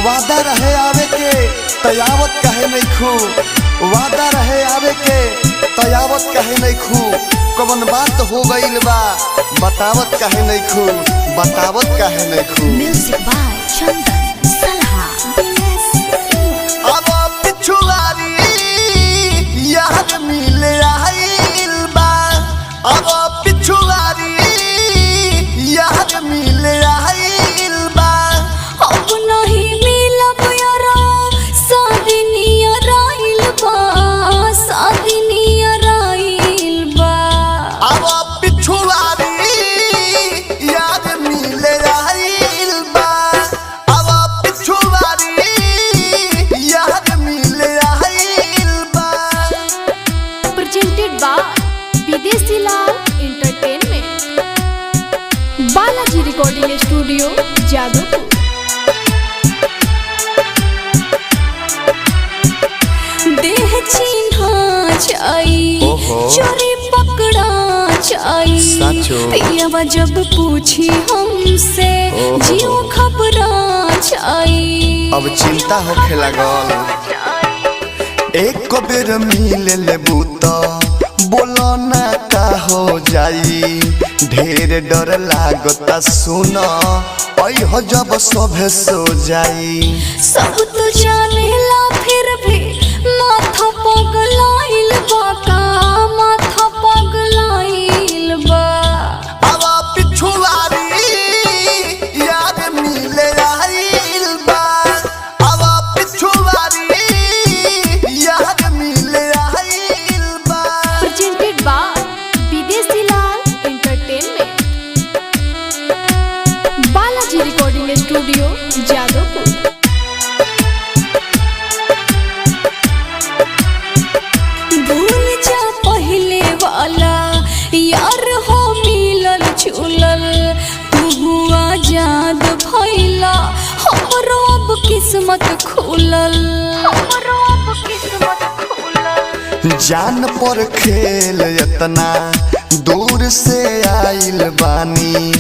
वादा रहे आवे के तयावत कहे नहीं खू, वादा रहे आवे के तयावत कहे नहीं खू। कौन बात हो गईल बा बतावत कहे नहीं खू, बतावत कहे नहीं खू। म्यूजिक बाय चंदन सलहा। अब पिछुआरी याद मिले आइल बा, अब पिछुआरी याद मिले आइल बा। अब नहीं मिलब यारा शादी नियर आइल बा, शादी नियर आइल बा। अब पिछुआरी याद मिले आइल बा, अब पिछुआरी याद मिले आइल बा। Presented by Videshi Lal entertainment, Balaji recording studio Jadavpur. देह चिन्हा जाई, चोरी पकड़ा जाई, पियावा जब पूछी हमसे जियो खबरा जाई। अब चिंता होखे लागल, एक बेर मिले लेबू तो बोलो ना का हो जाई। ढेर डर लागता सुन हो जब सभे सो जाई। सब तो जानेला फिर भी माथा पगलाइल बा, का माथा पगलाइल बा। अब पिछुआरी याद मिले आइल बा, अब पिछुआरी याद मिले आइल बा। Presented by Videshi Lal entertainment, Balaji recording studio Jadavpur. भूल जा पहले वाला यार हो मिलल झूलल, तू आजाद भइला हमरो अब किस्मत खुलल, हमरो अब किस्मत खुलल। जान पर खेल इतना दूर से आइल बानी,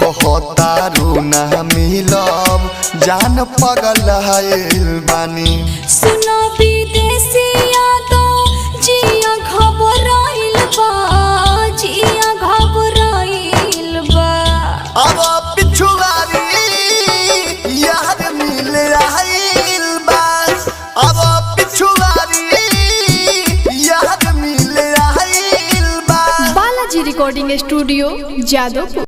कहतारू ना मिलब जान पगल आइल बानी। सुना विदेशी यादों जिया घबराइल बा, जिया घबराइल बा। अब पिछुआरी याद मिले आइल बा, अब पिछुआरी याद मिले आइल बा। Balaji recording studio Jadavpur.